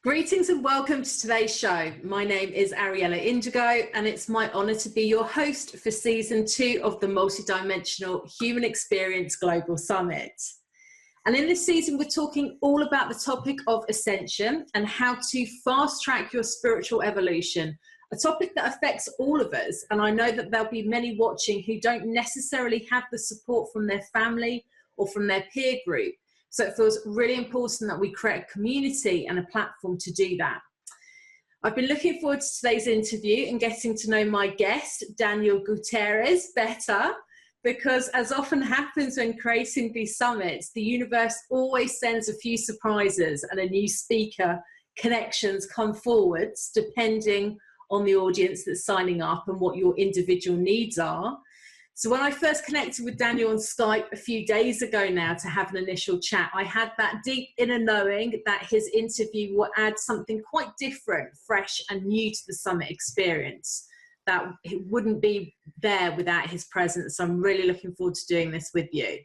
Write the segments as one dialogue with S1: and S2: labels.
S1: Greetings and welcome to today's show. My name is Ariella Indigo and it's my honour to be your host for Season 2 of the Multidimensional Human Experience Global Summit. And in this season, we're talking all about the topic of ascension and how to fast track your spiritual evolution, a topic that affects all of us. And I know that there'll be many watching who don't necessarily have the support from their family or from their peer group. So it feels really important that we create a community and a platform to do that. I've been looking forward to today's interview and getting to know my guest, Daniel Gutierrez, better, because as often happens when creating these summits, the universe always sends a few surprises and a new speaker connections come forwards depending on the audience that's signing up and what your individual needs are. So when I first connected with Daniel on Skype a few days ago now to have an initial chat, I had that deep inner knowing that his interview will add something quite different, fresh and new to the summit experience, that it wouldn't be there without his presence. So I'm really looking forward to doing this with you.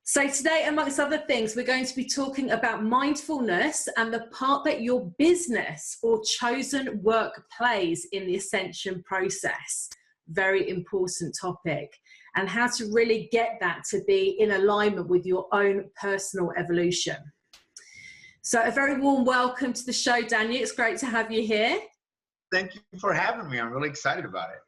S1: So today, amongst other things, we're going to be talking about mindfulness and the part that your business or chosen work plays in the ascension process. Very important topic, and how to really get that to be in alignment with your own personal evolution. So a very warm welcome to the show, Daniel. It's great to have you here.
S2: Thank you for having me. I'm really excited about it.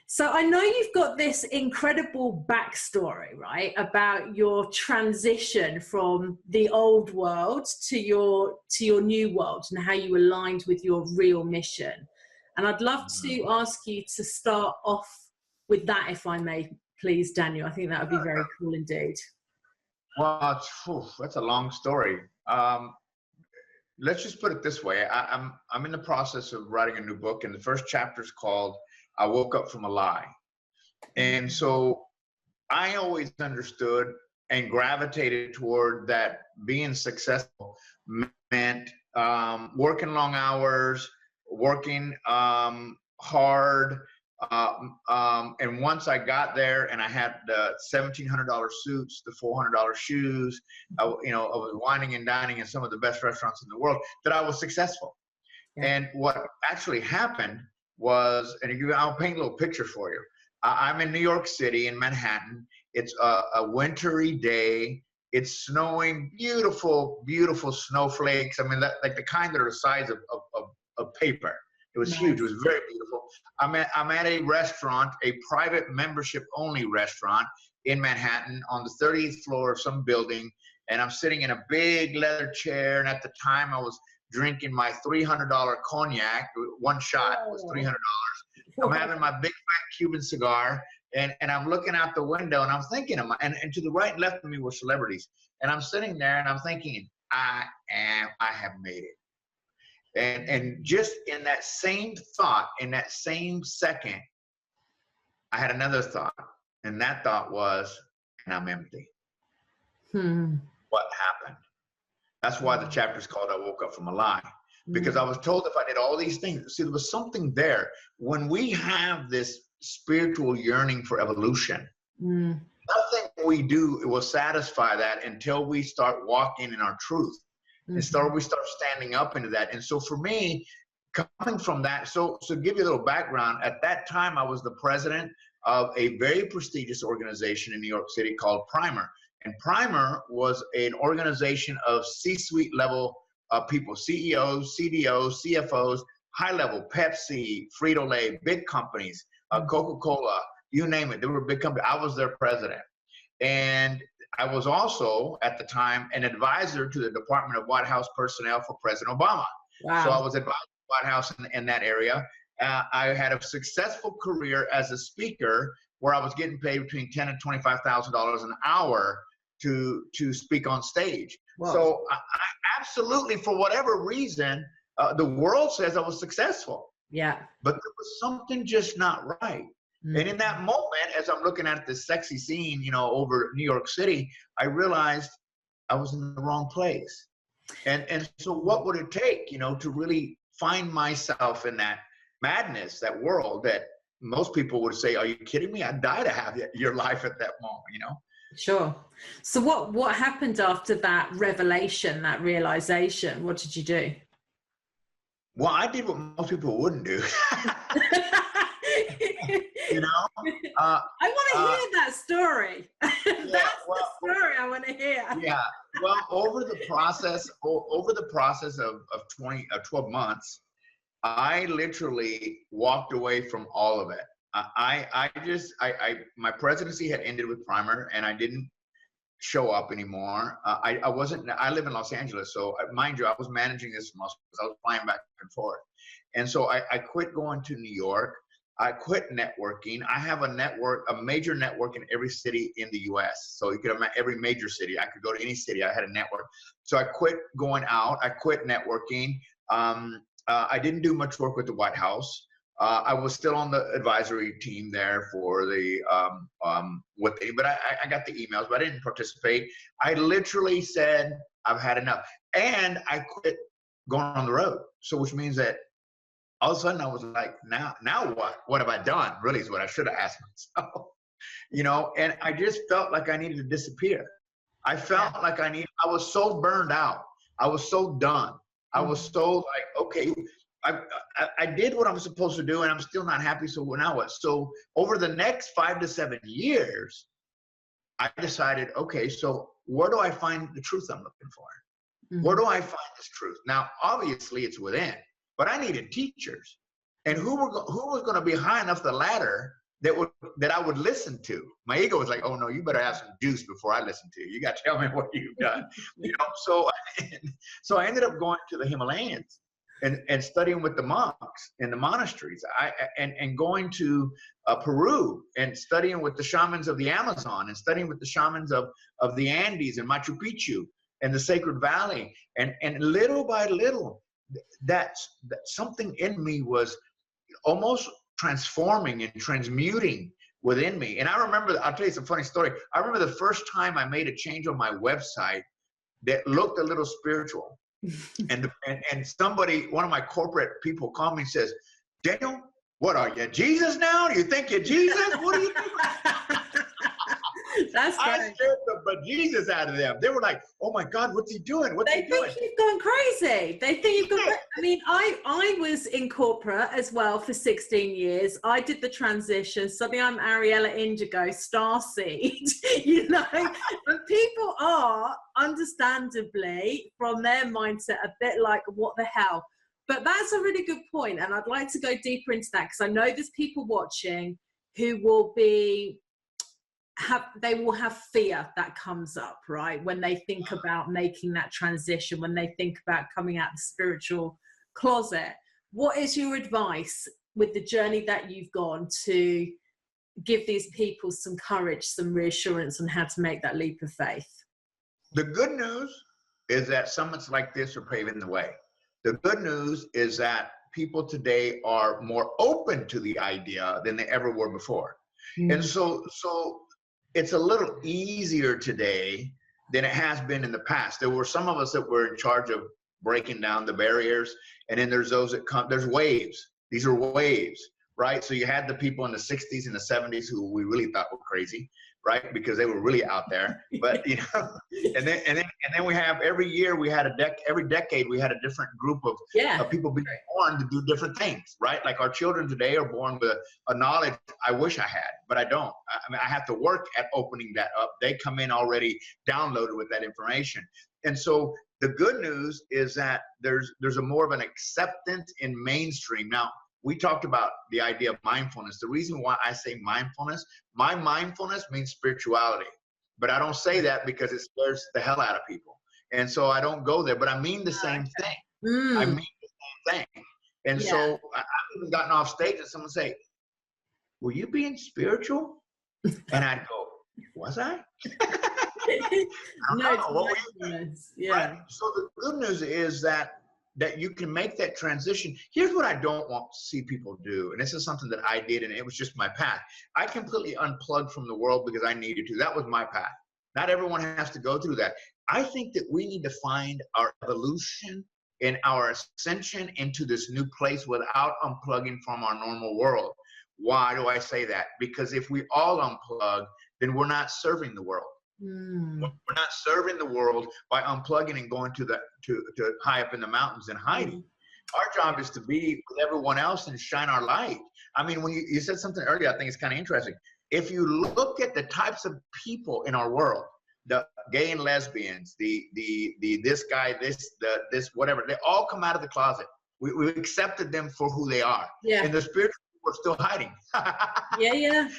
S1: So I know you've got this incredible backstory, right, about your transition from the old world to your new world and how you aligned with your real mission. And I'd love to ask you to start off with that, if I may, please, Daniel. I think that would be very cool indeed.
S2: Well, that's a long story. Let's just put it this way. I'm in the process of writing a new book, and the first chapter is called I Woke Up From a Lie. And so I always understood and gravitated toward that being successful meant working long hours, working hard, and once I got there and I had the $1,700 suits, the $400 shoes, I was wining and dining in some of the best restaurants in the world, that I was successful. Yeah. And what actually happened was, and I'll paint a little picture for you. I'm in New York City, in Manhattan. It's a wintry day. It's snowing, beautiful, beautiful snowflakes. I mean, like the kind that are the size of paper. It was huge. It was very beautiful. I'm at a restaurant, a private membership only restaurant in Manhattan on the 30th floor of some building. And I'm sitting in a big leather chair. And at the time I was drinking my $300 cognac. One shot was $300. I'm having my big fat Cuban cigar. And I'm looking out the window and I'm thinking, and to the right and left of me were celebrities. And I'm sitting there and I'm thinking, I have made it. And just in that same thought, in that same second, I had another thought. And that thought was, and I'm empty. What happened? That's why the chapter is called I Woke Up From a Lie. Because I was told if I did all these things, see, there was something there. When we have this spiritual yearning for evolution, nothing we do will satisfy that until we start walking in our truth. And we start standing up into that. And so for me, coming from that, so give you a little background, at that time I was the president of a very prestigious organization in New York City called Primer. And Primer was an organization of C-suite level people, CEOs, CDOs, CFOs, high level, Pepsi, Frito-Lay, big companies, Coca-Cola, you name it. They were a big company. I was their president. And I was also, at the time, an advisor to the Department of White House personnel for President Obama. Wow. So I was advising the White House in that area. I had a successful career as a speaker where I was getting paid between $10,000 and $25,000 an hour to speak on stage. Wow. So I absolutely, for whatever reason, the world says I was successful.
S1: Yeah.
S2: But there was something just not right. And in that moment, as I'm looking at this sexy scene, over New York City, I realized I was in the wrong place. And so what would it take, to really find myself in that madness, that world that most people would say, are you kidding me? I'd die to have your life at that moment, you know?
S1: Sure. So what happened after that revelation, that realization? What did you do?
S2: Well, I did what most people wouldn't do. You know?
S1: I want to hear that story. That's
S2: well,
S1: the story I want to hear.
S2: Yeah. Well, over the process of 12 months, I literally walked away from all of it. My presidency had ended with Primer, and I didn't show up anymore. I live in Los Angeles, so mind you, I was managing this from Los Angeles. I was flying back and forth. And so I quit going to New York. I quit networking. I have a major network in every city in the US. So you could have every major city. I could go to any city. I had a network. So I quit going out. I quit networking. I didn't do much work with the White House. I was still on the advisory team there for the but I got the emails, but I didn't participate. I literally said, I've had enough. And I quit going on the road. So which means that all of a sudden I was like, now what? What have I done? Really is what I should have asked myself. You know, and I just felt like I needed to disappear. I felt like I was so burned out. I was so done. I was so like, okay, I did what I'm supposed to do and I'm still not happy. So now what? So over the next 5 to 7 years, I decided, okay, so where do I find the truth I'm looking for? Where do I find this truth? Now, obviously it's within, but I needed teachers. And who was going to be high enough the ladder that I would listen to? My ego was like, oh no, you better have some juice before I listen to you. You got to tell me what you've done. You know, so I ended up going to the Himalayas and studying with the monks in the monasteries. And going to Peru and studying with the shamans of the Amazon and studying with the shamans of the Andes and Machu Picchu and the Sacred Valley. And little by little, that something in me was almost transforming and transmuting within me. And I remember, I'll tell you some funny story. I remember the first time I made a change on my website that looked a little spiritual. and somebody, one of my corporate people called me and says, Daniel, what are you, Jesus now? Do you think you're Jesus? What are you doing?
S1: That's
S2: I scared the bejesus out of them. They were like, oh my God, what's he doing? What's he doing?
S1: They think you've gone crazy. They think you've gone crazy. I mean, I was in corporate as well for 16 years. I did the transition. Suddenly I'm Ariella Indigo, starseed, you know. And people are, understandably, from their mindset, a bit like, what the hell? But that's a really good point. And I'd like to go deeper into that because I know there's people watching who will have fear that comes up, right? When they think about making that transition, when they think about coming out of the spiritual closet. What is your advice with the journey that you've gone to give these people some courage, some reassurance on how to make that leap of faith?
S2: The good news is that summits like this are paving the way. The good news is that people today are more open to the idea than they ever were before. And so it's a little easier today than it has been in the past. There were some of us that were in charge of breaking down the barriers, and then there's those that come, there's waves. These are waves, right? So you had the people in the 60s and the 70s who we really thought were crazy, right? Because they were really out there. But you know, and then we have every year we had every decade we had a different group of people being born to do different things, right? Like our children today are born with a knowledge I wish I had, but I don't. I mean, I have to work at opening that up. They come in already downloaded with that information. And so the good news is that there's a more of an acceptance in mainstream. Now, we talked about the idea of mindfulness. The reason why I say mindfulness, my mindfulness means spirituality. But I don't say that because it scares the hell out of people. And so I don't go there, but I mean the same thing. I mean the same thing. And so I've even gotten off stage and someone say, were you being spiritual? And I'd go, was I? Right? So the good news is that you can make that transition. Here's what I don't want to see people do. And this is something that I did, and it was just my path. I completely unplugged from the world because I needed to. That was my path. Not everyone has to go through that. I think that we need to find our evolution and our ascension into this new place without unplugging from our normal world. Why do I say that? Because if we all unplug, then we're not serving the world. We're not serving the world by unplugging and going to high up in the mountains and hiding. Our job is to be with everyone else and shine our light. I mean, when you said something earlier, I think it's kind of interesting. If you look at the types of people in our world, the gay and lesbians, this guy, this whatever, they all come out of the closet. We accepted them for who they are.
S1: Yeah.
S2: And the spiritual people are still hiding.
S1: Yeah.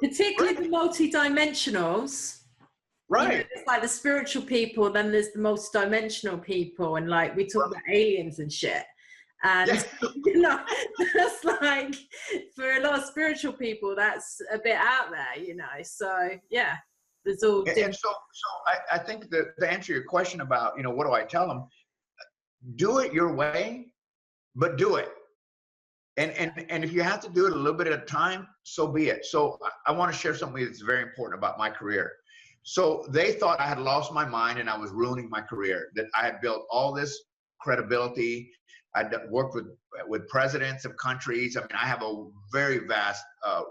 S1: Particularly the multi-dimensionals.
S2: Right.
S1: You know, it's like the spiritual people, then there's the multi-dimensional people, and like we talk about aliens and shit. And you know, that's like, for a lot of spiritual people, that's a bit out there, you know. So yeah, there's all different.
S2: And so I think that to answer your question about, you know, what do I tell them? Do it your way, but do it. And if you have to do it a little bit at a time, so be it. So I want to share something that's very important about my career. So they thought I had lost my mind and I was ruining my career, that I had built all this credibility. I'd worked with presidents of countries. I mean, I have a very vast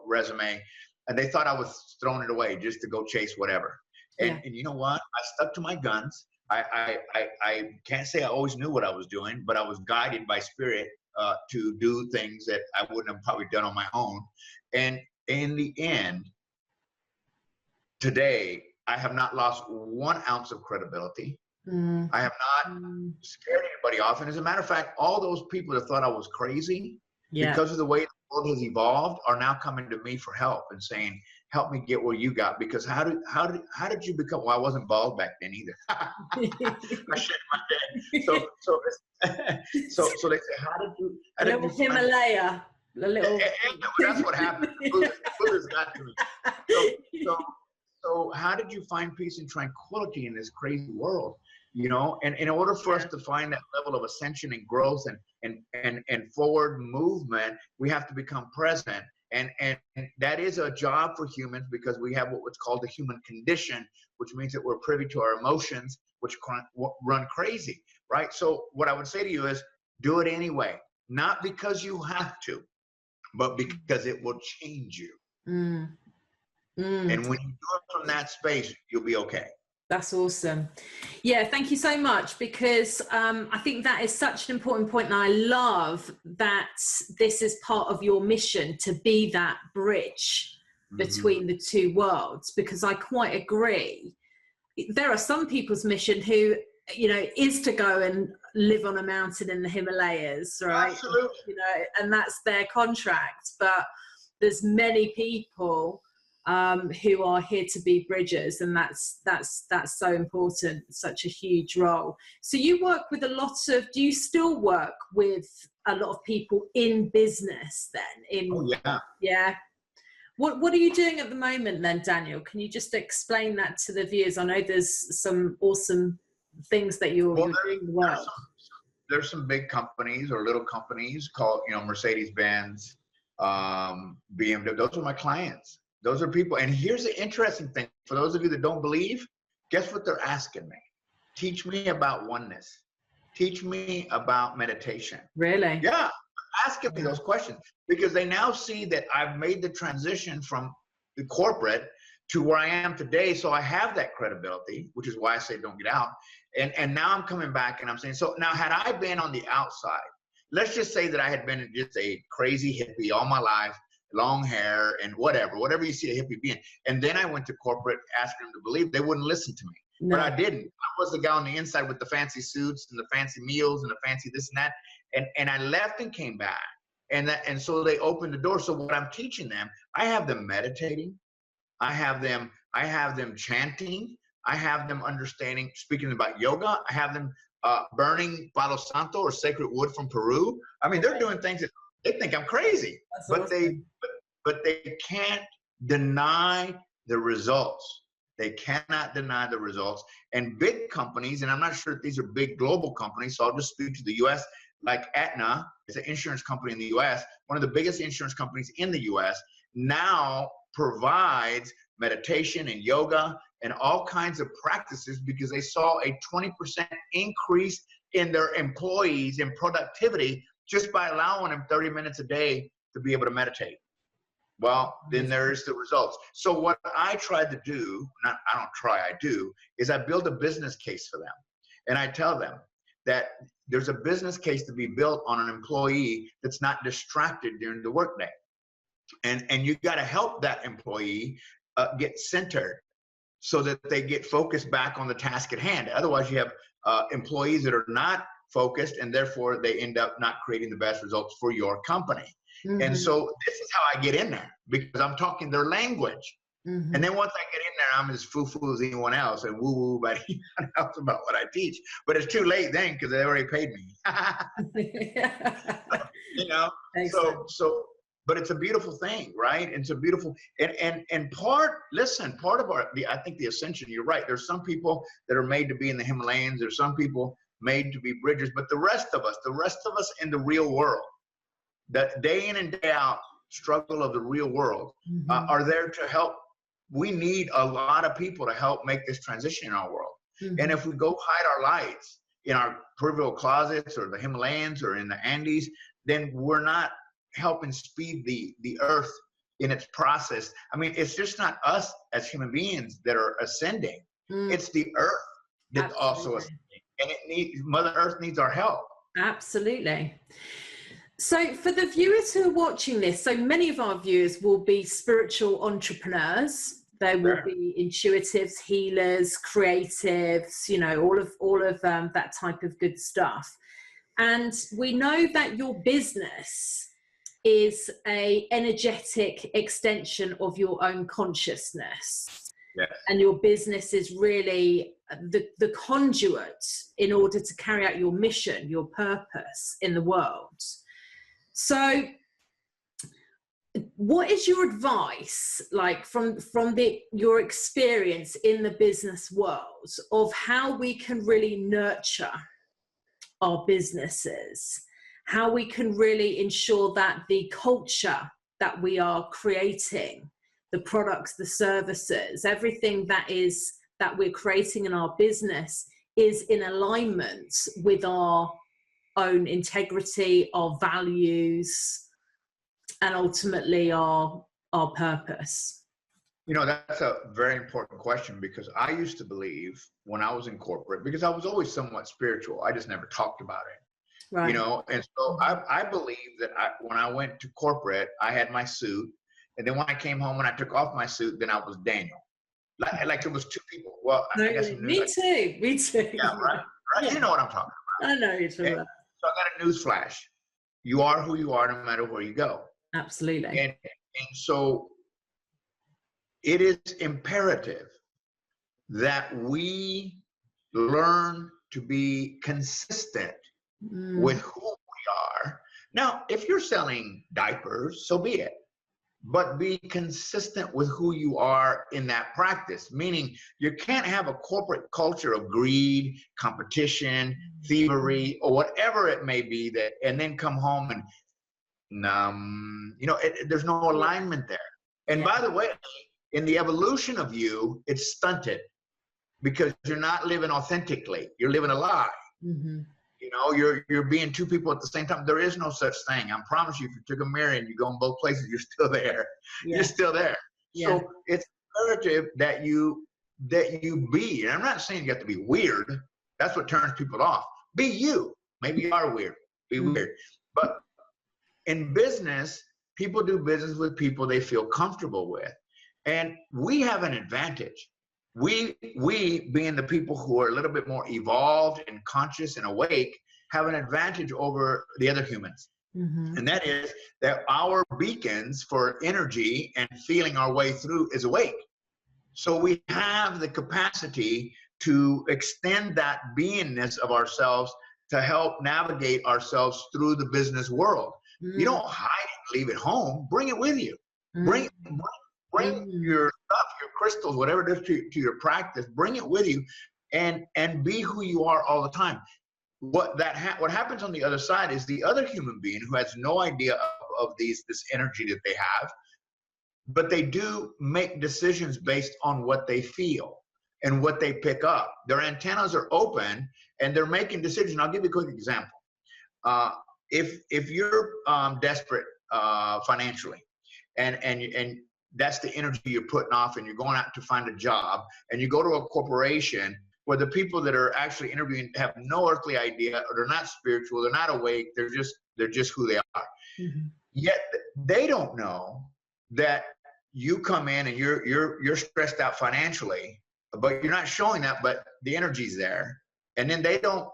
S2: resume, and they thought I was throwing it away just to go chase whatever. And you know what? I stuck to my guns. I can't say I always knew what I was doing, but I was guided by spirit to do things that I wouldn't have probably done on my own. And in the end, today, I have not lost 1 ounce of credibility. I have not scared anybody off. And as a matter of fact, all those people that thought I was crazy because of the way the world has evolved are now coming to me for help and saying, help me get where you got. Because how did you become, well, I wasn't bald back then either. I shaved my head. So they say, how did you
S1: Himalaya.
S2: That's what happened. Buddha's got to me. So how did you find peace and tranquility in this crazy world? You know, and in order for us to find that level of ascension and growth and forward movement, we have to become present. And that is a job for humans, because we have what's called the human condition, which means that we're privy to our emotions, which run crazy, right? So what I would say to you is, do it anyway, not because you have to, but because it will change you. And when you do it from that space, you'll be okay.
S1: That's awesome. Yeah, thank you so much, because I think that is such an important point, and I love that this is part of your mission, to be that bridge between the two worlds, because I quite agree. There are some people's mission who, you know, is to go and live on a mountain in the Himalayas, right?
S2: Absolutely.
S1: You know, and that's their contract. But there's many people who are here to be bridges, and that's so important, such a huge role. So you work with a lot of, do you still work with a lot of people in business then? Yeah. What are you doing at the moment then, Daniel? Can you just explain that to the viewers? I know there's some awesome things that you're doing well.
S2: There's some big companies or little companies called, you know, Mercedes-Benz, BMW. Those are my clients. Those are people. And here's the interesting thing. For those of you that don't believe, guess what they're asking me? Teach me about oneness. Teach me about meditation.
S1: Really?
S2: Yeah. Asking me those questions, because they now see that I've made the transition from the corporate to where I am today. So I have that credibility, which is why I say don't get out. And now I'm coming back and I'm saying, so now had I been on the outside, let's just say that I had been just a crazy hippie all my life, long hair and whatever you see a hippie being. And then I went to corporate asking them to believe, they wouldn't listen to me. No. But I didn't. I was the guy on the inside with the fancy suits and the fancy meals and the fancy this and that. And I left and came back. And so they opened the door. So what I'm teaching them, I have them meditating. I have them chanting. I have them understanding, speaking about yoga. I have them burning Palo Santo or sacred wood from Peru. I mean, they're doing things that they think I'm crazy, but they can't deny the results. They cannot deny the results. And big companies, and I'm not sure if these are big global companies, so I'll just speak to the U.S., like Aetna, it's an insurance company in the U.S., one of the biggest insurance companies in the U.S., now provides meditation and yoga and all kinds of practices because they saw a 20% increase in their employees in productivity just by allowing them 30 minutes a day to be able to meditate. well, then there's the results. So what I tried to do, I don't try, I do, is I build a business case for them. And I tell them that there's a business case to be built on an employee that's not distracted during the workday. And you got to help that employee get centered so that they get focused back on the task at hand. Otherwise, you have employees that are not focused, and therefore they end up not creating the best results for your company. And so this is how I get in there, because I'm talking their language. And then once I get in there, I'm as foo-foo as anyone else and woo-woo about anyone else about what I teach. But it's too late then, because they already paid me. You know, but it's a beautiful thing, right? It's a beautiful, and part of I think the ascension, you're right. There's some people that are made to be in the Himalayas. There's some people made to be bridgers, but the rest of us in the real world, that day in and day out struggle of the real world, are there to help. We need a lot of people to help make this transition in our world. And if we go hide our lights in our peripheral closets or the Himalayas or in the Andes, then we're not helping speed the earth in its process. I mean, it's just not us as human beings that are ascending. It's the earth that's also ascending. And Mother Earth needs our help.
S1: Absolutely. So for the viewers who are watching this, so many of our viewers will be spiritual entrepreneurs. They will be intuitives, healers, creatives, you know, all of that type of good stuff. And we know that your business is a energetic extension of your own consciousness.
S2: Yes.
S1: And your business is really the conduit in order to carry out your mission, your purpose in the world. So what is your advice, like from your experience in the business world, of how we can really nurture our businesses, how we can really ensure that the culture that we are creating, the products, the services, everything that we're creating in our business is in alignment with our own integrity, our values, and ultimately our purpose?
S2: You know, that's a very important question, because I used to believe when I was in corporate, because I was always somewhat spiritual, I just never talked about it. Right. You know, and so I believe that when I went to corporate, I had my suit, and then when I came home and I took off my suit, then I was Daniel. Like it was two people. Well, I guess
S1: me too.
S2: Yeah, right. Yeah. You know what I'm talking about.
S1: I know you're talking about.
S2: So I got a news flash. You are who you are, no matter where you go.
S1: Absolutely.
S2: And so it is imperative that we learn to be consistent with who we are. Now, if you're selling diapers, so be it. But be consistent with who you are in that practice. Meaning, you can't have a corporate culture of greed, competition, thievery, or whatever it may be, and then come home and, you know, there's no alignment there. And by the way, in the evolution of you, it's stunted, because you're not living authentically. You're living a lie. You know, you're being two people at the same time. There is no such thing. I promise you, if you took a mirror and you go in both places, you're still there. You're still there. So it's imperative that you be, and I'm not saying you have to be weird. That's what turns people off. Be you. Maybe you are weird. Be weird. But in business, people do business with people they feel comfortable with. And we have an advantage. We being the people who are a little bit more evolved and conscious and awake, have an advantage over the other humans. And that is that our beacons for energy and feeling our way through is awake. So we have the capacity to extend that beingness of ourselves to help navigate ourselves through the business world. You don't hide it, leave it home. Bring it with you. Bring your stuff, your crystals, whatever it is to your practice. Bring it with you, and be who you are all the time. What happens on the other side is the other human being who has no idea of this energy that they have, but they do make decisions based on what they feel and what they pick up. Their antennas are open and they're making decisions. I'll give you a quick example. If you're desperate financially, and that's the energy you're putting off, and you're going out to find a job, and you go to a corporation where the people that are actually interviewing have no earthly idea, or they're not spiritual, they're not awake, they're just who they are. Mm-hmm. Yet they don't know that you come in and you're stressed out financially, but you're not showing that, but the energy's there. And then they don't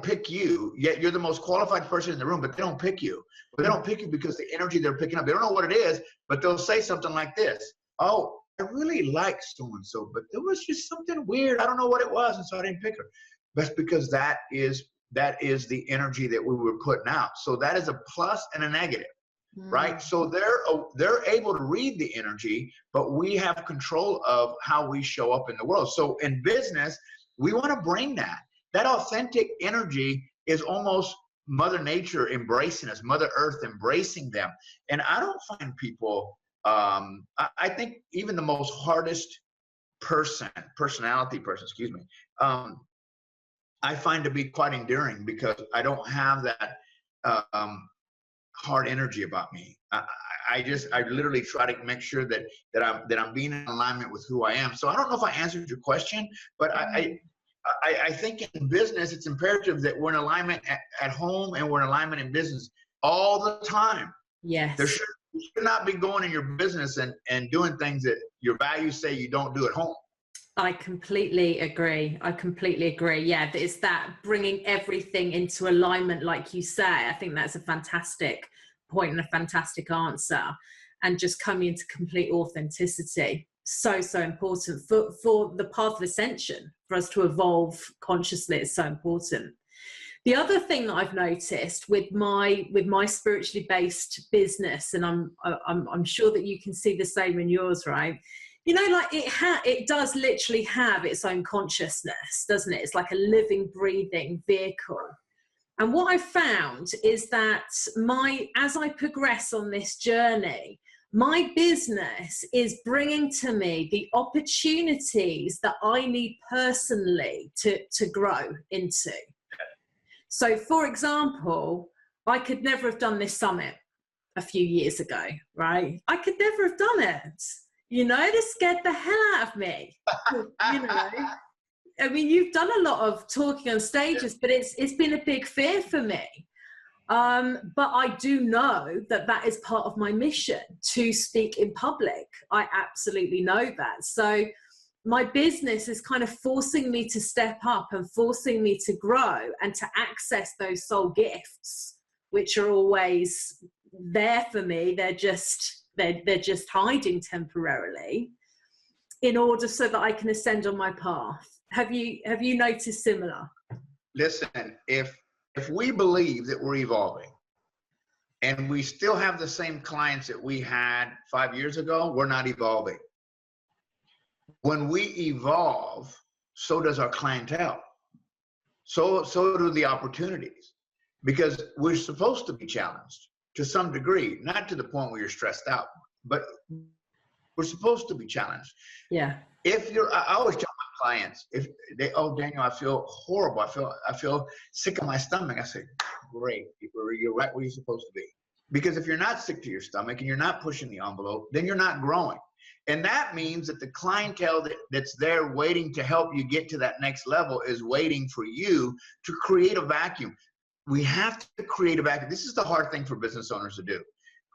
S2: pick you, yet you're the most qualified person in the room, but they don't pick you. But they don't pick you because the energy they're picking up, they don't know what it is, but they'll say something like this: oh, I really like so-and-so, but there was just something weird. I don't know what it was, and so I didn't pick her. That's because that is the energy that we were putting out. So that is a plus and a negative, right? So they're able to read the energy, but we have control of how we show up in the world. So in business, we want to bring that. That authentic energy is almost Mother Nature embracing us, Mother Earth embracing them. And I don't find people, I think even the most hardest personality person, I find to be quite endearing, because I don't have that hard energy about me. I literally try to make sure that I'm being in alignment with who I am. So I don't know if I answered your question, but I think in business, it's imperative that we're in alignment at home, and we're in alignment in business all the time.
S1: Yes.
S2: You should not be going in your business and doing things that your values say you don't do at home.
S1: I completely agree. Yeah, it's that bringing everything into alignment, like you say. I think that's a fantastic point and a fantastic answer. And just coming into complete authenticity. So important for the path of ascension, for us to evolve consciously. It's so important. The other thing that I've noticed with my spiritually based business, and I'm sure that you can see the same in yours, right? You know, like it does literally have its own consciousness, doesn't it? It's like a living, breathing vehicle. And what I found is that as I progress on this journey, my business is bringing to me the opportunities that I need personally to grow into. So, for example, I could never have done this summit a few years ago, right? I could never have done it. You know, this scared the hell out of me. You know, I mean, you've done a lot of talking on stages, but it's been a big fear for me. But I do know that is part of my mission, to speak in public. I absolutely know that. So my business is kind of forcing me to step up and forcing me to grow and to access those soul gifts, which are always there for me. They're just hiding temporarily, in order so that I can ascend on my path. Have you noticed similar?
S2: Listen, if we believe that we're evolving and we still have the same clients that we had 5 years ago, we're not evolving. When we evolve, so does our clientele. So do the opportunities, because we're supposed to be challenged to some degree, not to the point where you're stressed out, but we're supposed to be challenged.
S1: Yeah.
S2: I always tell my clients, if they, oh, Daniel, I feel horrible. I feel sick in my stomach. I say, great. You're right where you're supposed to be. Because if you're not sick to your stomach and you're not pushing the envelope, then you're not growing. And that means that the clientele that's there waiting to help you get to that next level is waiting for you to create a vacuum. We have to create a vacuum. This is the hard thing for business owners to do.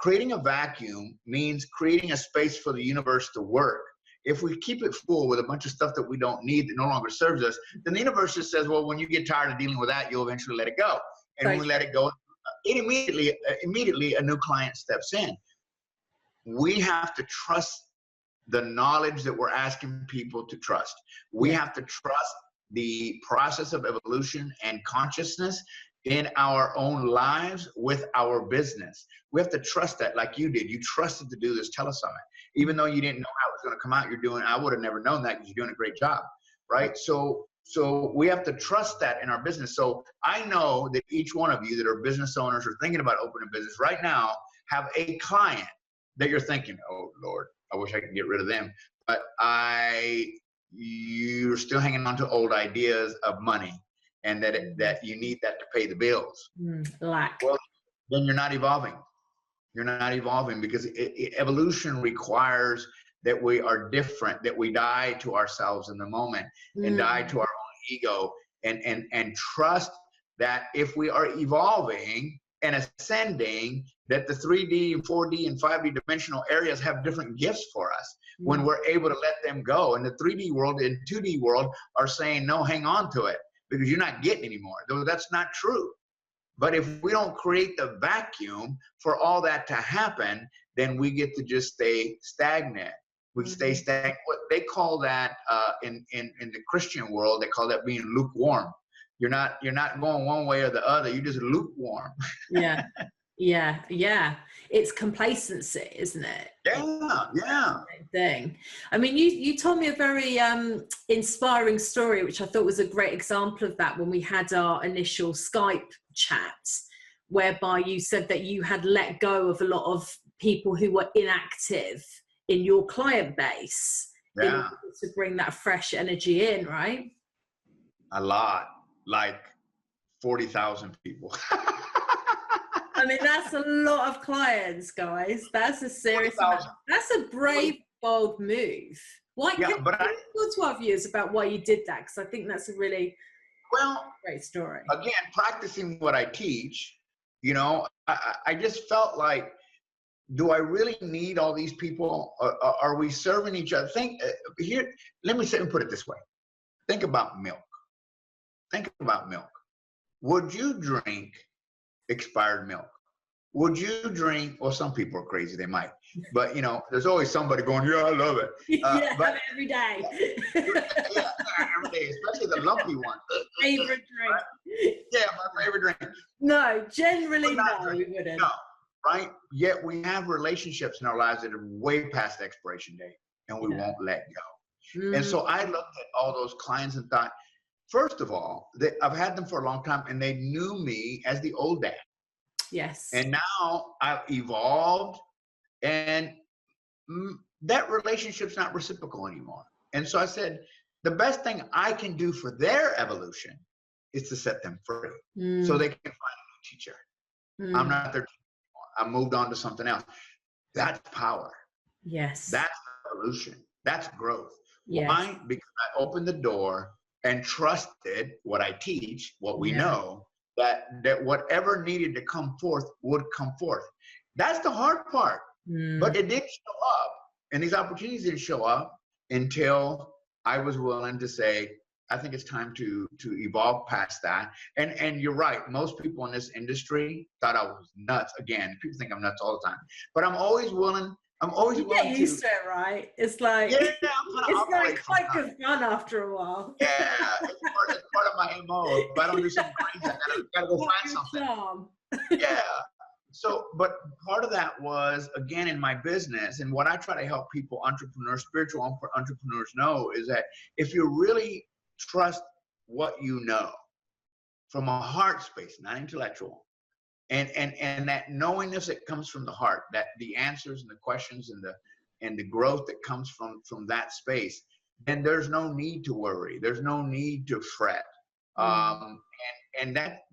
S2: Creating a vacuum means creating a space for the universe to work. If we keep it full with a bunch of stuff that we don't need, that no longer serves us, then the universe just says, well, when you get tired of dealing with that, you'll eventually let it go. And when we let it go, immediately a new client steps in. We have to trust the knowledge that we're asking people to trust. We have to trust the process of evolution and consciousness in our own lives with our business. We have to trust that, like you did. You trusted to do this telesummit. Even though you didn't know how it was going to come out, I would have never known that, because you're doing a great job, right? So we have to trust that in our business. So I know that each one of you that are business owners or thinking about opening a business right now have a client that you're thinking, oh, Lord, I wish I could get rid of them. But you're still hanging on to old ideas of money, and that you need that to pay the bills.
S1: Lack.
S2: Well, then you're not evolving. You're not evolving because evolution requires that we are different, that we die to ourselves in the moment and die to our own ego, and trust that if we are evolving and ascending, that the 3D and 4D and 5D dimensional areas have different gifts for us when we're able to let them go. And the 3D world and 2D world are saying, no, hang on to it because you're not getting anymore. Though that's not true. But if we don't create the vacuum for all that to happen, then we get to just stay stagnant. We stay stagnant. What they call that in the Christian world, they call that being lukewarm. You're not going one way or the other. You're just lukewarm.
S1: Yeah. It's complacency, isn't it?
S2: Yeah.
S1: Thing. I mean, you told me a very inspiring story, which I thought was a great example of that when we had our initial Skype chat, whereby you said that you had let go of a lot of people who were inactive in your client base in order to bring that fresh energy in, right?
S2: A lot, like 40,000 people.
S1: I mean, that's a lot of clients, guys. That's a serious amount. That's a brave, bold move. Why?
S2: Yeah,
S1: Can you talk to our viewers about why you did that? Because I think that's a really great story.
S2: Again, practicing what I teach, you know, I just felt like, do I really need all these people? Are we serving each other? Let me put it this way. Think about milk. Would you drink expired milk? Would you drink, well, some people are crazy, they might, but you know, there's always somebody going, yeah, I love it.
S1: But every day.
S2: Every day, especially the lumpy one.
S1: Favorite drink.
S2: Right? Yeah, my favorite drink.
S1: No, generally no, we wouldn't.
S2: No, right? Yet we have relationships in our lives that are way past the expiration date and we won't let go. And so I looked at all those clients and thought, first of all, I've had them for a long time and they knew me as the old dad.
S1: Yes.
S2: And now I've evolved and that relationship's not reciprocal anymore. And so I said, the best thing I can do for their evolution is to set them free so they can find a new teacher. I'm not their teacher anymore. I moved on to something else. That's power. Yes. That's evolution. That's growth. Yes. Why? Because I opened the door and trusted what I teach, what we know, that whatever needed to come forth would come forth. That's the hard part. But it didn't show up. And these opportunities didn't show up until I was willing to say, I think it's time to evolve past that. And you're right. Most people in this industry thought I was nuts. Again, people think I'm nuts all the time. But I'm always willing. You
S1: get used to it, right? It's like, it's like quite good fun after a while.
S2: Yeah, it's part of my MO. If I don't do something crazy, I gotta go find something. Yeah. So, but part of that was, again, in my business, and what I try to help people, entrepreneurs, spiritual entrepreneurs know is that if you really trust what you know from a heart space, not intellectual, and that knowingness that comes from the heart, that the answers and the questions and the growth that comes from that space, then there's no need to worry. There's no need to fret. And that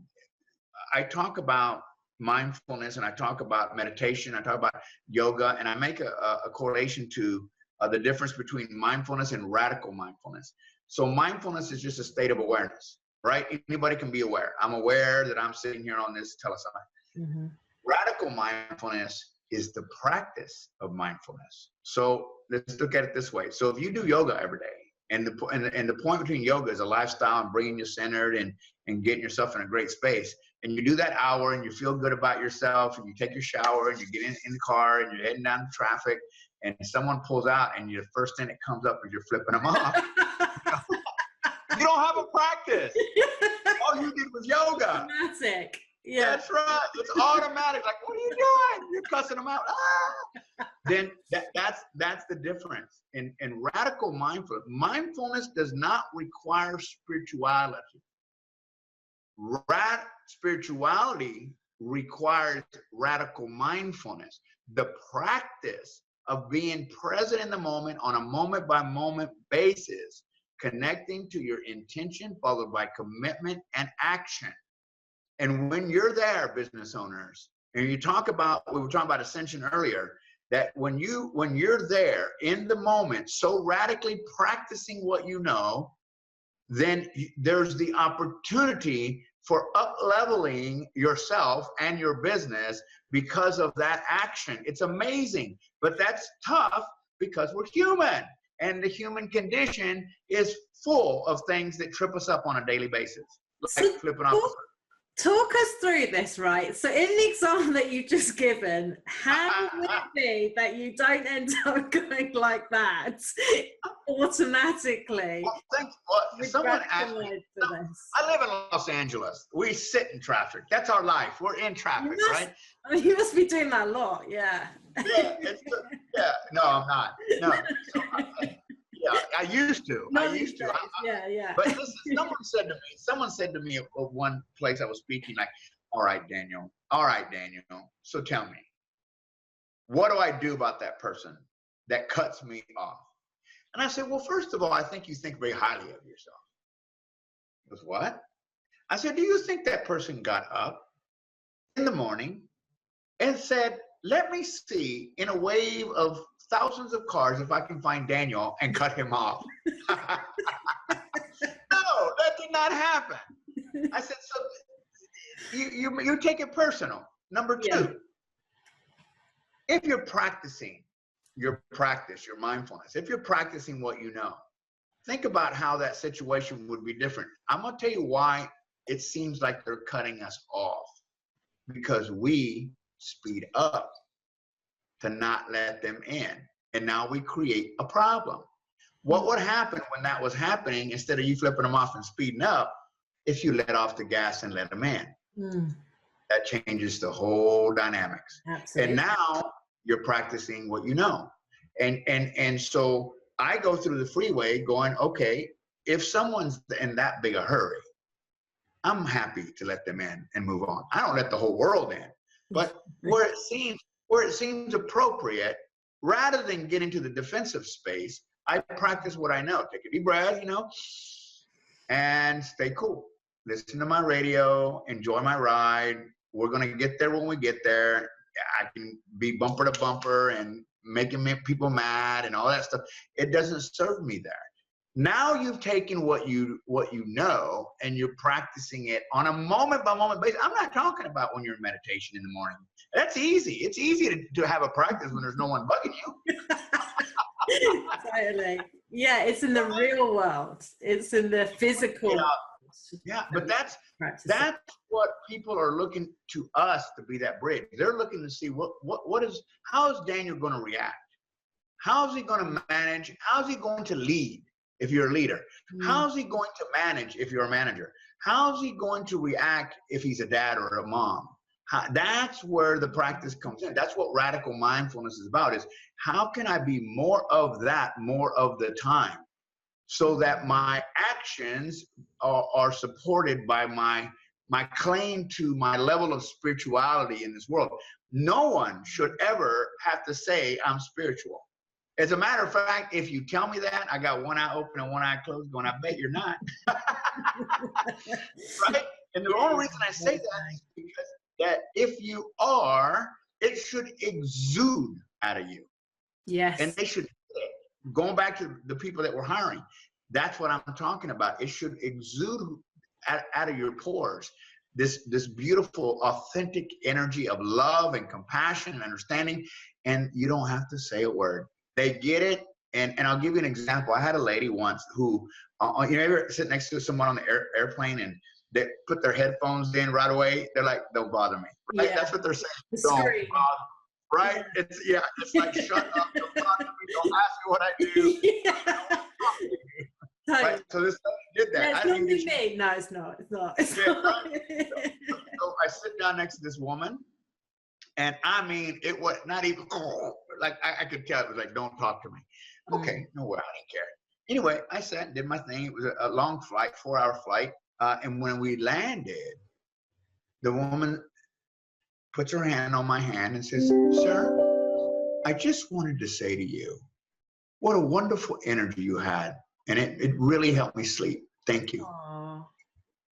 S2: I talk about mindfulness and I talk about meditation, I talk about yoga, and I make a correlation to the difference between mindfulness and radical mindfulness. So mindfulness is just a state of awareness, right? Anybody can be aware. I'm aware that I'm sitting here on this telesummit. Radical mindfulness is the practice of mindfulness. So let's look at it this way. So if you do yoga every day, and the point between yoga is a lifestyle and bringing you centered and getting yourself in a great space, and you do that hour and you feel good about yourself and you take your shower and you get in the car and you're heading down the traffic and someone pulls out and the first thing that comes up is you're flipping them off. You don't have a practice. All you did was yoga.
S1: Automatic. Yeah.
S2: That's right. It's automatic. Like, what are you doing? You're cussing them out. Then that's the difference. In radical mindfulness, mindfulness does not require spirituality. Spirituality requires radical mindfulness. The practice of being present in the moment on a moment by moment basis, connecting to your intention followed by commitment and action. And when you're there, business owners, And you talk about, we were talking about ascension earlier, that when you're there in the moment, so radically practicing what you know, then there's the opportunity for up-leveling yourself and your business because of that action. It's amazing, but that's tough because we're human, and the human condition is full of things that trip us up on a daily basis, like
S1: So
S2: flipping off.
S1: talk us through this, right? So in the example that you've just given, how would it be that you don't end up going like that automatically?
S2: Well, someone asked me, I live in Los Angeles. We sit in traffic. That's our life. We're in traffic, right?
S1: I mean, you must be doing that a lot, yeah.
S2: Yeah, no, I'm not. No. So I used to. Yeah. But listen, someone said to me at one place I was speaking, like, all right, Daniel. So tell me, what do I do about that person that cuts me off? And I said, well, first of all, I think you think very highly of yourself. He goes, what? I said, do you think that person got up in the morning and said, let me see in a wave of thousands of cars if I can find Daniel and cut him off? No, that did not happen. I said, so you take it personal. Number two, if you're practicing your mindfulness, if you're practicing what you know, think about how that situation would be different. I'm going to tell you why it seems like they're cutting us off. Because we speed up to not let them in. And now we create a problem. What would happen when that was happening, instead of you flipping them off and speeding up, if you let off the gas and let them in? That changes the whole dynamics. Absolutely. And now you're practicing what you know. And so I go through the freeway going, okay, if someone's in that big a hurry, I'm happy to let them in and move on. I don't let the whole world in, but where it seems appropriate, rather than get into the defensive space, I practice what I know. Take a deep breath, and stay cool. Listen to my radio, enjoy my ride. We're gonna get there when we get there. I can be bumper to bumper and making people mad and all that stuff. It doesn't serve me there. Now you've taken what you know and you're practicing it on a moment by moment basis. I'm not talking about when you're in meditation in the morning. That's easy. It's easy to have a practice when there's no one bugging you.
S1: Totally. Yeah, it's in the real world. It's in the physical.
S2: Yeah, but that's what people are looking to us to be, that bridge. They're looking to see how is Daniel going to react? How is he going to manage? How is he going to lead? If you're a leader, how's he going to manage if you're a manager? How's he going to react if he's a dad or a mom? That's where the practice comes in. That's what radical mindfulness is about, is how can I be more of that more of the time, so that my actions are supported by my claim to my level of spirituality in this world. No one should ever have to say I'm spiritual. As a matter of fact, if you tell me that, I got one eye open and one eye closed going, I bet you're not. Right? And the only reason I say that is because that if you are, it should exude out of you.
S1: Yes.
S2: And they should, going back to the people that we're hiring, that's what I'm talking about. It should exude out of your pores this beautiful, authentic energy of love and compassion and understanding, and you don't have to say a word. They get it, and I'll give you an example. I had a lady once who, you ever sit next to someone on the airplane and they put their headphones in right away? They're like, don't bother me. Right? Yeah. That's what they're saying. Don't bother me. Right? Yeah. It's like, shut up, don't bother me, don't ask me what I do. Yeah. Right? So this did that.
S1: It's not me. No, it's not. It's not.
S2: Right? So I sit down next to this woman, and I mean, it was not even, like I could tell it was like, don't talk to me. Okay, no way, I didn't care. Anyway, I sat and did my thing. It was a long flight, 4-hour flight. And when we landed, the woman puts her hand on my hand and says, sir, I just wanted to say to you, what a wonderful energy you had. And it really helped me sleep. Thank you.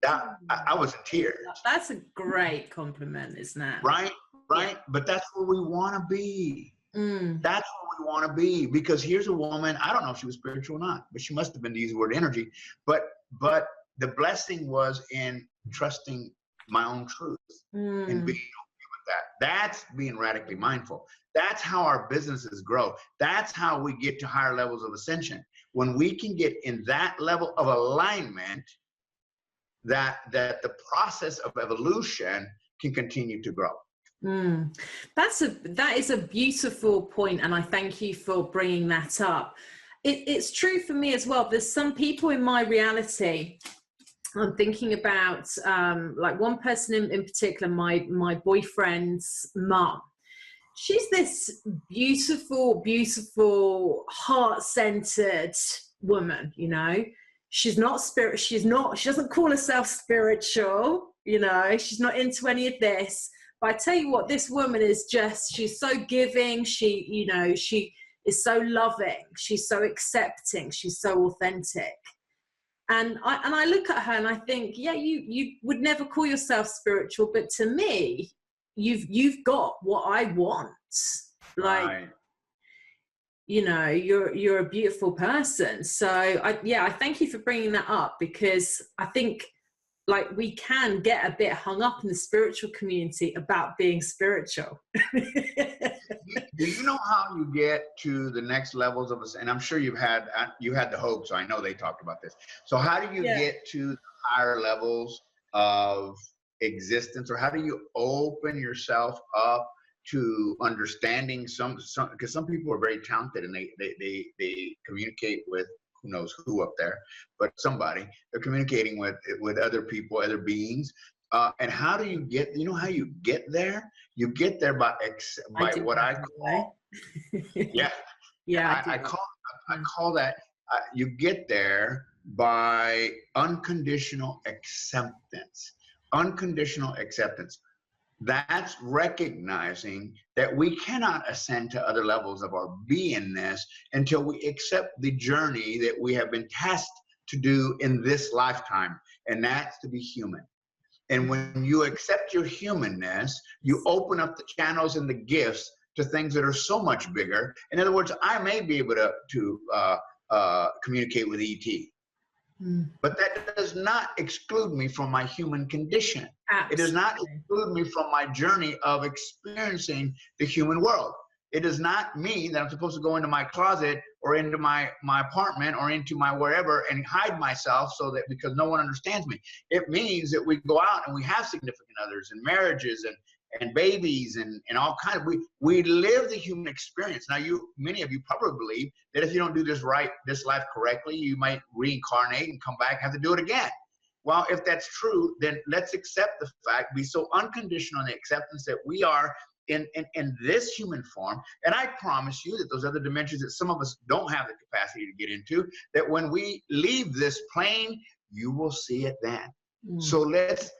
S2: I was in tears.
S1: That's a great compliment, isn't it?
S2: Right? right? But that's where we want to be.
S1: Mm.
S2: That's where we want to be, because here's a woman, I don't know if she was spiritual or not, but she must have been, to use the word energy. But the blessing was in trusting my own truth and being okay with that. That's being radically mindful. That's how our businesses grow. That's how we get to higher levels of ascension. When we can get in that level of alignment, that the process of evolution can continue to grow.
S1: That is a beautiful point, and I thank you for bringing that up. It's true for me as well. There's some people in my reality. I'm thinking about like one person in particular, my boyfriend's mum. She's this beautiful, beautiful, heart-centered woman, you know. She's not she doesn't call herself spiritual, you know, she's not into any of this. But I tell you what, this woman is she's so giving, she is so loving, she's so accepting, she's so authentic. And I look at her and I think, yeah, you would never call yourself spiritual, but to me, you've got what I want. Like, right. You know, you're a beautiful person. So I thank you for bringing that up, because I think like we can get a bit hung up in the spiritual community about being spiritual.
S2: Do you know how you get to the next levels of us? And I'm sure you had the Hope, so I know they talked about this. So how do you get to the higher levels of existence, or how do you open yourself up to understanding because some people are very talented and they communicate with who knows who up there, but somebody, they're communicating with other people, other beings. And how do you get, you know how you get there? You get there by what I call, I call that, you get there by unconditional acceptance. Unconditional acceptance. That's recognizing that we cannot ascend to other levels of our beingness until we accept the journey that we have been tasked to do in this lifetime, and that's to be human. And when you accept your humanness, you open up the channels and the gifts to things that are so much bigger. In other words, I may be able to communicate with ET. But that does not exclude me from my human condition. Absolutely. It does not exclude me from my journey of experiencing the human world. It does not mean that I'm supposed to go into my closet or into my apartment or into my wherever and hide myself so that because no one understands me. It means that we go out and we have significant others and marriages and babies and all kinds of, we live the human experience. Now many of you probably believe that if you don't do this life correctly, you might reincarnate and come back and have to do it again. Well, if that's true, then let's accept the fact, be so unconditional in the acceptance that we are in this human form. And I promise you that those other dimensions that some of us don't have the capacity to get into, that when we leave this plane, you will see it then. So let's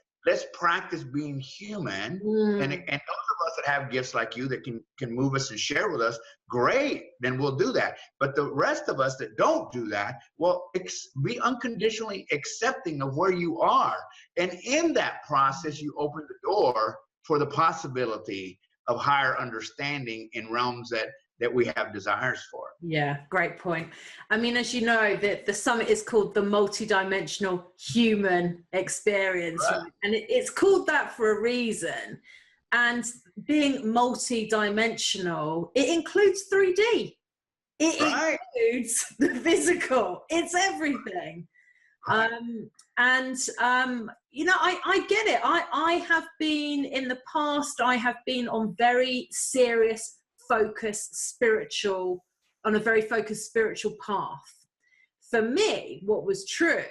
S2: practice being human, and those of us that have gifts like you that can move us and share with us, great, then we'll do that. But the rest of us that don't do that, well, be unconditionally accepting of where you are. And in that process, you open the door for the possibility of higher understanding in realms that we have desires for.
S1: Yeah, great point. I mean, as you know, the summit is called the multidimensional human experience, right? And it's called that for a reason. And being multidimensional, it includes 3D. It includes the physical. It's everything. Right. You know, I get it. I have been in the past, I have been on very serious on a very focused spiritual path. For me, what was true,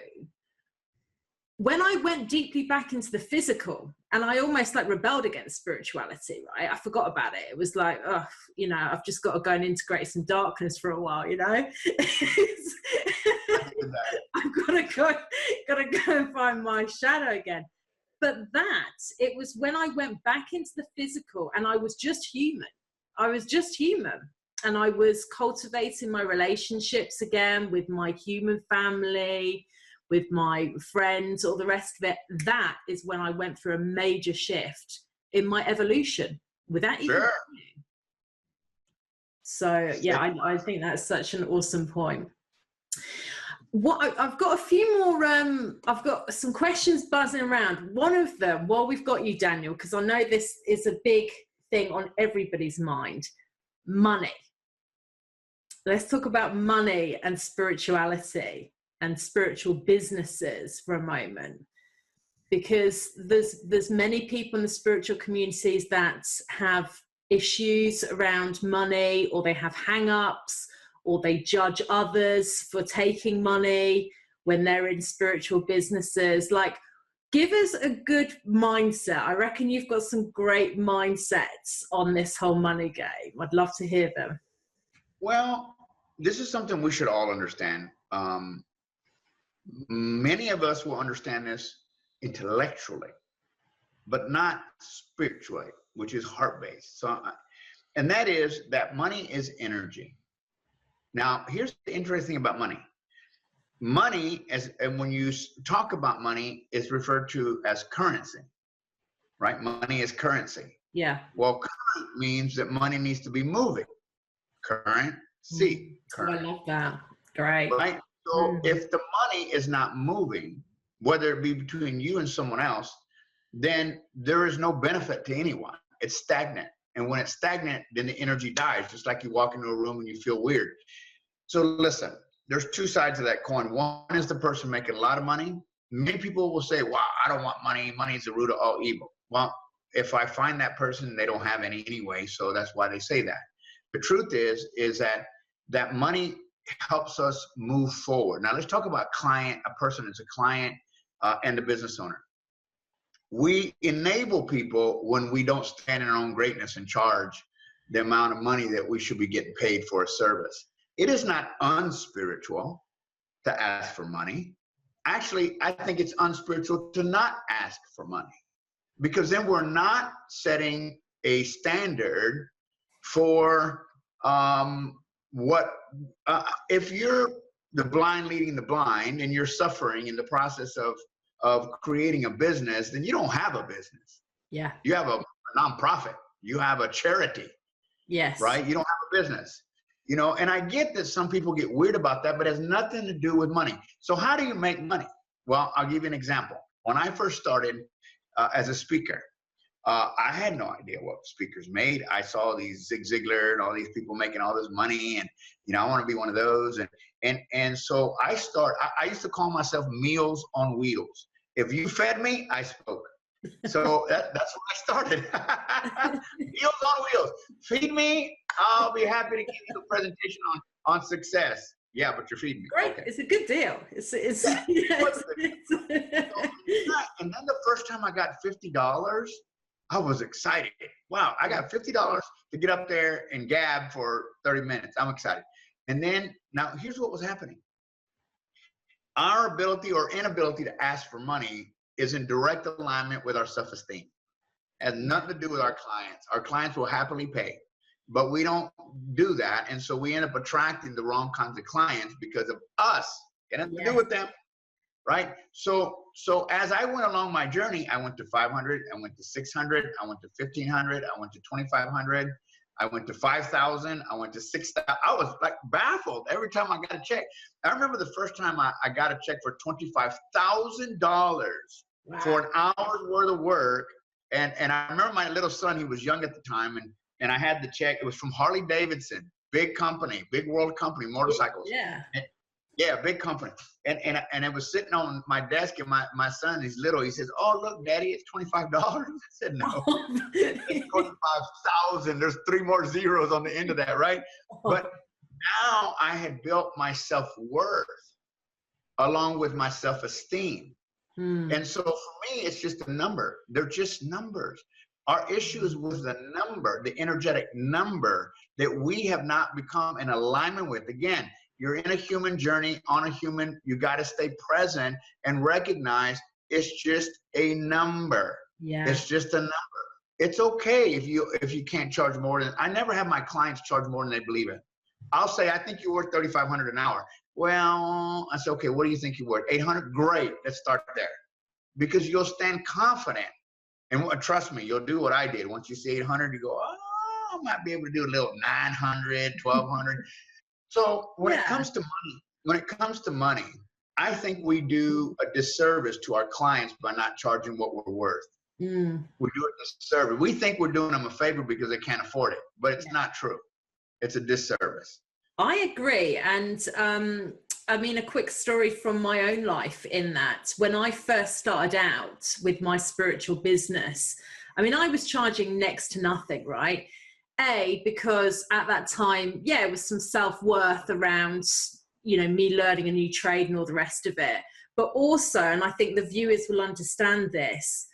S1: when I went deeply back into the physical, and I almost like rebelled against spirituality, right? I forgot about it. It was like, oh, you know, I've just got to go and integrate some darkness for a while, you know? I've got to go and find my shadow again. But it was when I went back into the physical and I was just human. And I was cultivating my relationships again with my human family, with my friends, all the rest of it. That is when I went through a major shift in my evolution, without even.
S2: Sure.
S1: So yeah, I think that's such an awesome point. What I've got a few more. I've got some questions buzzing around. One of them, while we've got you, Daniel, because I know this is a big thing on everybody's mind: money. Let's talk about money and spirituality and spiritual businesses for a moment, because there's many people in the spiritual communities that have issues around money, or they have hang-ups, or they judge others for taking money when they're in spiritual businesses. Like, give us a good mindset. I reckon you've got some great mindsets on this whole money game. I'd love to hear them.
S2: Well, this is something we should all understand. Many of us will understand this intellectually, but not spiritually, which is heart-based. So, and that is that money is energy. Now, here's the interesting thing about money. Money, and when you talk about money, is referred to as currency, right? Money is currency.
S1: Yeah.
S2: Well, current means that money needs to be moving. Currency. Current.
S1: I love that. Great.
S2: Right? So if the money is not moving, whether it be between you and someone else, then there is no benefit to anyone. It's stagnant. And when it's stagnant, then the energy dies, just like you walk into a room and you feel weird. So listen, there's two sides of that coin. One is the person making a lot of money. Many people will say, wow, I don't want money. Money is the root of all evil. Well, if I find that person, they don't have any anyway, so that's why they say that. The truth is that money helps us move forward. Now let's talk about a person that's a client and a business owner. We enable people when we don't stand in our own greatness and charge the amount of money that we should be getting paid for a service. It is not unspiritual to ask for money. Actually, I think it's unspiritual to not ask for money, because then we're not setting a standard for if you're the blind leading the blind and you're suffering in the process of creating a business, then you don't have a business.
S1: Yeah.
S2: You have a nonprofit. You have a charity.
S1: Yes.
S2: Right? You don't have a business. You know, and I get that some people get weird about that, but it has nothing to do with money. So how do you make money? Well, I'll give you an example. When I first started as a speaker, I had no idea what speakers made. I saw these Zig Ziglar and all these people making all this money, and you know, I want to be one of those. And so I used to call myself Meals on Wheels. If you fed me, I spoke. So that's where I started. Meals on Wheels. Feed me, I'll be happy to give you a presentation on success. Yeah, but you're feeding me.
S1: Great.
S2: Okay.
S1: It's a good deal. It's
S2: And then the first time I got $50, I was excited. Wow, I got $50 to get up there and gab for 30 minutes. I'm excited. And then, now here's what was happening. Our ability or inability to ask for money is in direct alignment with our self-esteem. It has nothing to do with our clients. Our clients will happily pay, but we don't do that. And so we end up attracting the wrong kinds of clients because of us. It has to do with them, right? So as I went along my journey, I went to 500, I went to 600, I went to 1500, I went to 2500, I went to 5,000, I went to 6,000. I was like baffled every time I got a check. I remember the first time I got a check for $25,000 for an hour's worth of work. And I remember my little son, he was young at the time, and I had the check. It was from Harley Davidson, big company, big world company, motorcycles.
S1: Yeah.
S2: Yeah, big company. And it was sitting on my desk, and my son, he's little. He says, "Oh, look, Daddy, it's $25." I said, "No, it's 25,000. There's 3 more zeros on the end of that, right?" But now I had built my self-worth along with my self-esteem. And so for me, it's just a number. They're just numbers. Our issue is with the number, the energetic number that we have not become in alignment with. Again, you're in a human journey, on a human, you got to stay present and recognize it's just a number.
S1: Yeah.
S2: It's just a number. It's okay if you can't charge more than, I never have my clients charge more than they believe in. I'll say, I think you're worth $3,500 an hour. Well, I say, okay, what do you think you're worth? 800? Great, let's start there. Because you'll stand confident And trust me, you'll do what I did. Once you see 800, you go, oh, I might be able to do a little 900, 1200. So when it comes to money, I think we do a disservice to our clients by not charging what we're worth.
S1: Mm.
S2: We do a disservice. We think we're doing them a favor because they can't afford it, but it's not true. It's a disservice.
S1: I agree. And I mean, a quick story from my own life in that when I first started out with my spiritual business, I mean, I was charging next to nothing, right? Because at that time, it was some self-worth around, you know, me learning a new trade and all the rest of it. But also, and I think the viewers will understand this,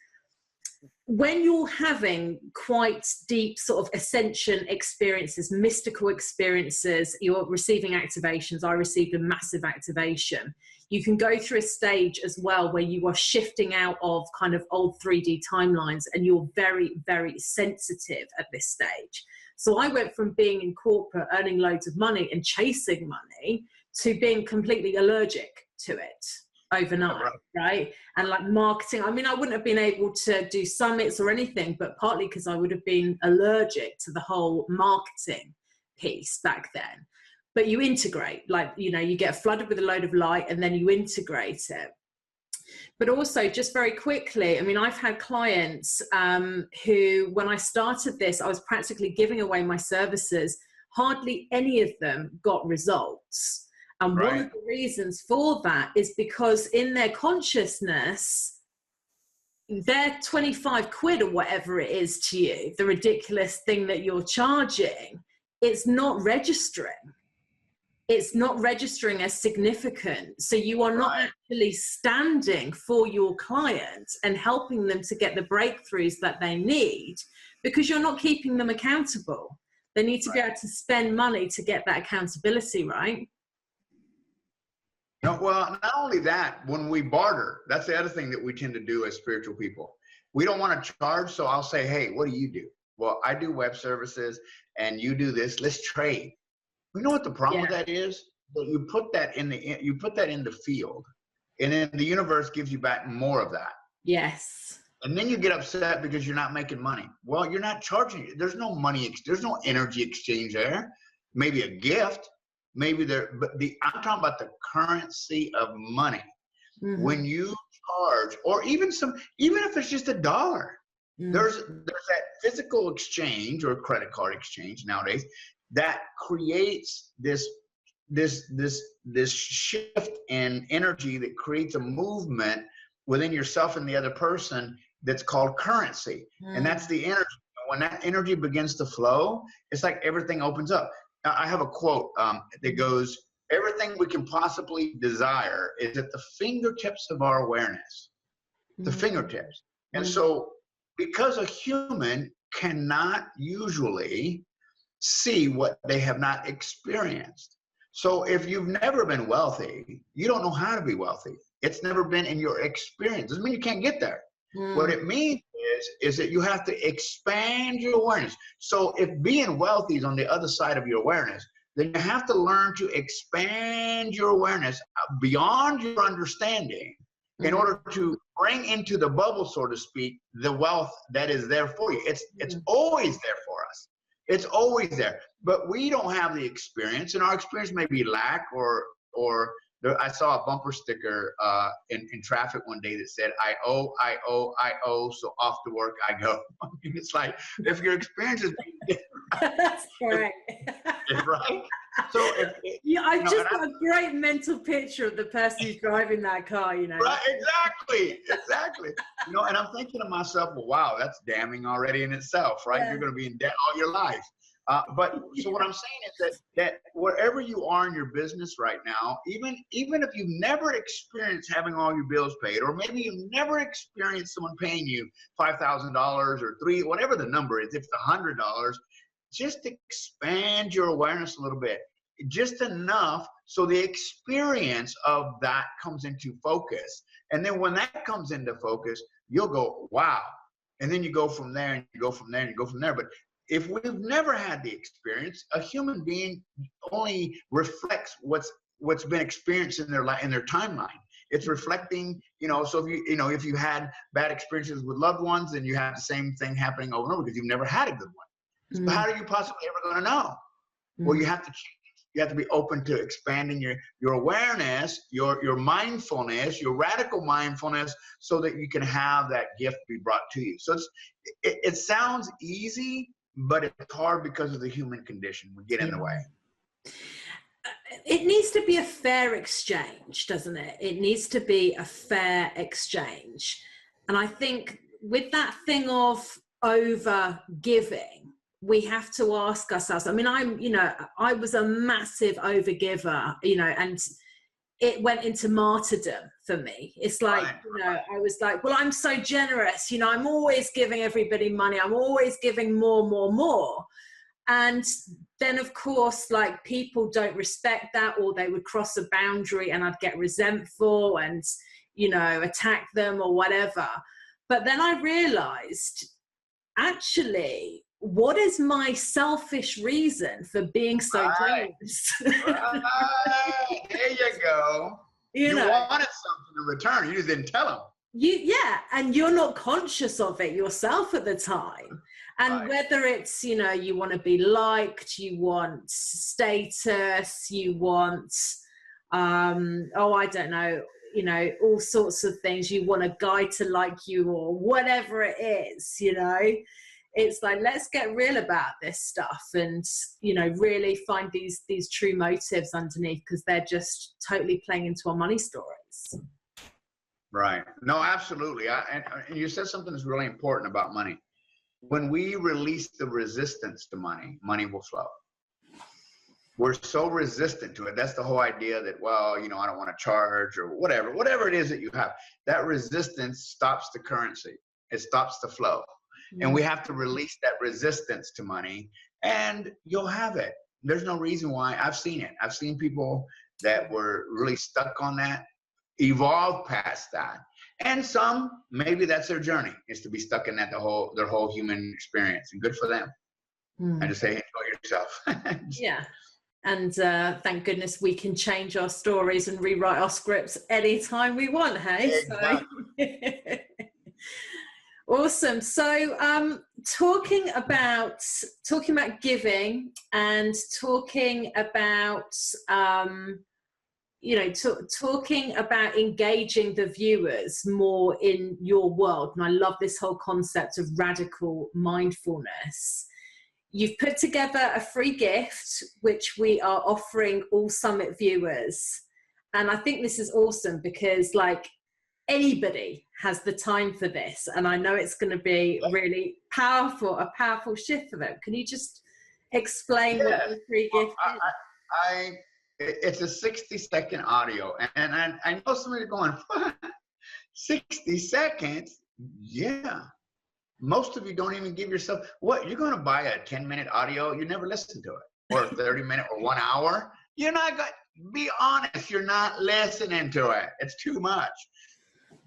S1: when you're having quite deep sort of ascension experiences, mystical experiences, you're receiving activations. I received a massive activation. You can go through a stage as well where you are shifting out of kind of old 3D timelines and you're very, very sensitive at this stage. So I went from being in corporate, earning loads of money and chasing money to being completely allergic to it overnight, right? And like marketing, I mean, I wouldn't have been able to do summits or anything, but partly because I would have been allergic to the whole marketing piece back then. But you integrate, like, you know, you get flooded with a load of light and then you integrate it. But also, just very quickly, I mean, I've had clients who, when I started this, I was practically giving away my services. Hardly any of them got results. And one of the reasons for that is because in their consciousness, their 25 quid or whatever it is to you, the ridiculous thing that you're charging, it's not registering. It's not registering as significant. So you are not actually standing for your client and helping them to get the breakthroughs that they need because you're not keeping them accountable. They need to be able to spend money to get that accountability, right?
S2: No, well, not only that, when we barter, that's the other thing that we tend to do as spiritual people. We don't want to charge, so I'll say, hey, what do you do? Well, I do web services and you do this, let's trade. You know what the problem with that is? That you put that in the field and then the universe gives you back more of that.
S1: Yes.
S2: And then you get upset because you're not making money. Well, you're not charging. There's no money, there's no energy exchange there. Maybe a gift. Maybe there, but I'm talking about the currency of money. Mm-hmm. When you charge, or even if it's just $1, there's that physical exchange or credit card exchange nowadays that creates this shift in energy that creates a movement within yourself and the other person that's called currency, and that's the energy. When that energy begins to flow, it's like everything opens up. I have a quote that goes, everything we can possibly desire is at the fingertips of our awareness, the fingertips. And so because a human cannot usually see what they have not experienced. So if you've never been wealthy, you don't know how to be wealthy. It's never been in your experience. Doesn't mean you can't get there. What it means is that you have to expand your awareness. So if being wealthy is on the other side of your awareness, then you have to learn to expand your awareness beyond your understanding in order to bring into the bubble, so to speak, the wealth that is there for you. It's always there for us. It's always there. But we don't have the experience, and our experience may be lack or I saw a bumper sticker in traffic one day that said, I owe, so off to work I go. I mean, it's like, if your experience is
S1: that's right.
S2: Right? So
S1: I just got a great mental picture of the person who's driving that car, you know.
S2: Right, exactly. You know, and I'm thinking to myself, well, wow, that's damning already in itself, right? You're going to be in debt all your life. But so what I'm saying is that wherever you are in your business right now, even if you've never experienced having all your bills paid, or maybe you've never experienced someone paying you $5,000 or whatever the number is, if it's $100, just expand your awareness a little bit, just enough so the experience of that comes into focus. And then when that comes into focus, you'll go, wow. And then you go from there and you go from there and you go from there. But if we've never had the experience, a human being only reflects what's been experienced in their life, in their timeline. It's reflecting, so if you had bad experiences with loved ones, then you have the same thing happening over and over because you've never had a good one. So how are you possibly ever going to know? Well, you have to change. You have to be open to expanding your awareness, your mindfulness, your radical mindfulness, so that you can have that gift be brought to you. So it sounds easy, but it's hard because of the human condition. We get in the way.
S1: It needs to be a fair exchange, doesn't it? It needs to be a fair exchange. And I think with that thing of over giving, we have to ask ourselves, I mean, I was a massive overgiver, and it went into martyrdom for me. It's like, I was like, well, I'm so generous, I'm always giving everybody money. I'm always giving more. And then, of course, like, people don't respect that, or they would cross a boundary and I'd get resentful and, attack them or whatever. But then I realized, actually, what is my selfish reason for being so generous?
S2: Right. There you go. You wanted something in return. You just didn't tell them.
S1: And you're not conscious of it yourself at the time. And whether it's, you want to be liked, you want status, you want, I don't know, all sorts of things. You want a guy to like you or whatever it is, It's like, let's get real about this stuff and, really find these true motives underneath, because they're just totally playing into our money stories.
S2: Right. No, absolutely. And you said something that's really important about money. When we release the resistance to money, money will flow. We're so resistant to it. That's the whole idea that, well, I don't want to charge or whatever it is that you have. That resistance stops the currency. It stops the flow. And we have to release that resistance to money, and you'll have it. There's no reason why. I've seen it. I've seen people that were really stuck on that, evolve past that. And some, maybe that's their journey, is to be stuck in that their whole human experience, and good for them. I just say, enjoy yourself.
S1: Yeah. And thank goodness we can change our stories and rewrite our scripts anytime we want, hey? Exactly. So. Awesome. So talking about giving and talking about, talking about engaging the viewers more in your world. And I love this whole concept of radical mindfulness. You've put together a free gift, which we are offering all Summit viewers. And I think this is awesome because, like, anybody has the time for this, and I know it's going to be really powerful, a powerful shift for them. Can you just explain what the free gift is?
S2: It's a 60-second audio, and I know somebody going, 60 seconds? Yeah. Most of you don't even give yourself, what, you're going to buy a 10-minute audio? You never listen to it. Or a 30-minute or 1 hour? You're not going to, be honest, you're not listening to it. It's too much.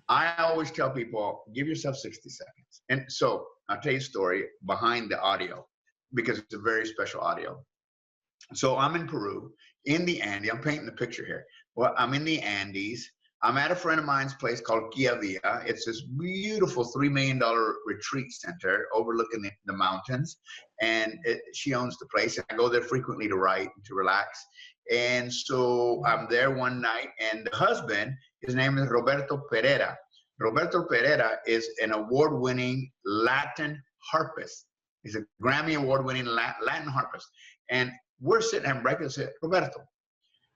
S2: I always tell people, give yourself 60 seconds. And so I'll tell you a story behind the audio, because it's a very special audio. So I'm in Peru, in the Andes. I'm painting the picture here. Well, I'm in the Andes. I'm at a friend of mine's place called Villa. It's this beautiful $3 million retreat center overlooking the mountains. And she owns the place. And I go there frequently to write and to relax. And so I'm there one night, and the husband, his name is Roberto Pereira. Roberto Pereira is an award-winning Latin harpist. He's a Grammy award-winning Latin harpist. And we're sitting having breakfast and said, Roberto,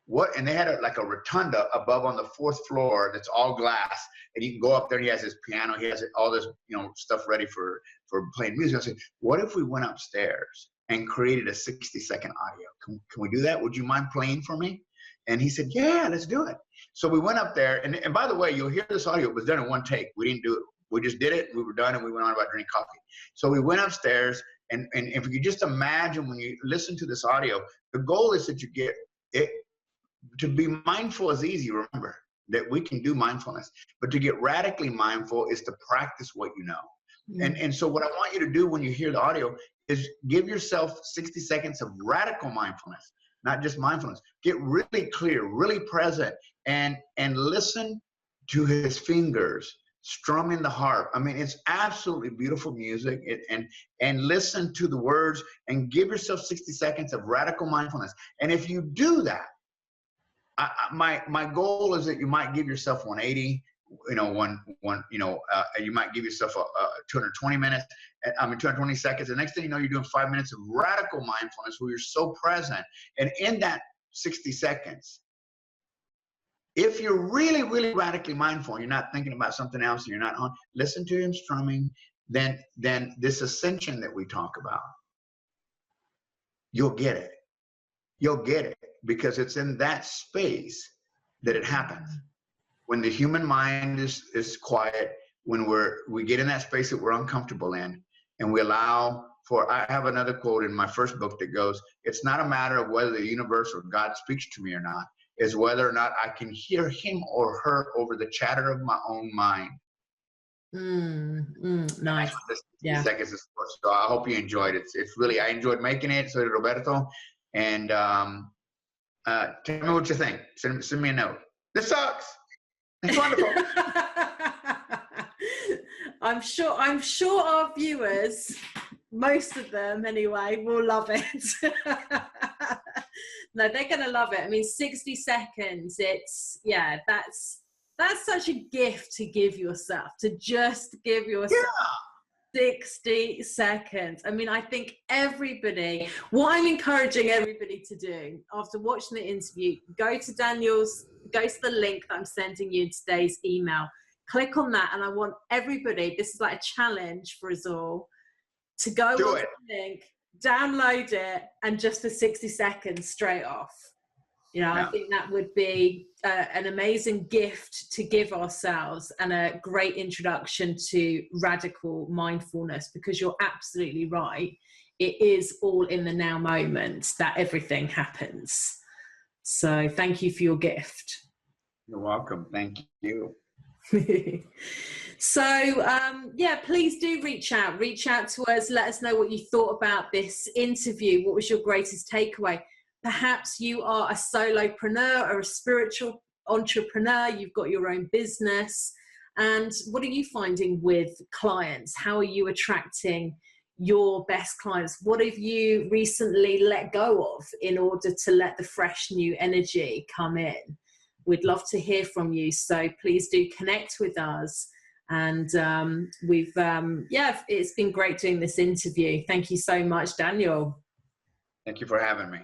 S2: what? And they had like a rotunda above on the 4th floor that's all glass. And you can go up there, and he has his piano, he has all this, stuff ready for playing music. I said, what if we went upstairs and created a 60-second audio? Can we do that? Would you mind playing for me? And he said, yeah, let's do it. So we went up there, and by the way, you'll hear this audio. It was done in one take. We didn't do it. We just did it. We were done, and we went on about drinking coffee. So we went upstairs, and if you just imagine when you listen to this audio, the goal is that you get it. To be mindful is easy. Remember that we can do mindfulness, but to get radically mindful is to practice what you know. And so what I want you to do when you hear the audio is give yourself 60 seconds of radical mindfulness, not just mindfulness. Get really clear, really present, and listen to his fingers, strumming the harp. I mean, it's absolutely beautiful music. And listen to the words and give yourself 60 seconds of radical mindfulness. And if you do that, my goal is that you might give yourself 180. You might give yourself a 220 minutes. 220 seconds. The next thing you know, you're doing 5 minutes of radical mindfulness where you're so present. And in that 60 seconds, if you're really, really radically mindful, you're not thinking about something else, and you're not on, listen to him strumming, then this ascension that we talk about, you'll get it. You'll get it because it's in that space that it happens. When the human mind is quiet, when we get in that space that we're uncomfortable in, and we allow for, I have another quote in my first book that goes, it's not a matter of whether the universe or God speaks to me or not, is whether or not I can hear him or her over the chatter of my own mind.
S1: Nice.
S2: Yeah. Seconds is for. So I hope you enjoyed it. It's really, I enjoyed making it. So did Roberto. And tell me what you think. Send me a note. This sucks. It's wonderful.
S1: I'm sure our viewers, most of them anyway, will love it. No, they're gonna love it. I mean, 60 seconds, that's such a gift to give yourself, to just give yourself 60 seconds. I mean, I think what I'm encouraging everybody to do after watching the interview, go to the link that I'm sending you in today's email, click on that, and I want everybody, this is like a challenge for us all, to go on the link, download it, and just for 60 seconds straight off. I think that would be an amazing gift to give ourselves and a great introduction to radical mindfulness, because you're absolutely right. It is all in the now moment that everything happens. So thank you for your gift.
S2: You're welcome. Thank you.
S1: So please do reach out to us. Let us know what you thought about this interview. What was your greatest takeaway? Perhaps you are a solopreneur or a spiritual entrepreneur. You've got your own business. And what are you finding with clients? How are you attracting your best clients? What have you recently let go of in order to let the fresh new energy come in? We'd love to hear from you. So please do connect with us. And it's been great doing this interview. Thank you so much, Daniel.
S2: Thank you for having me.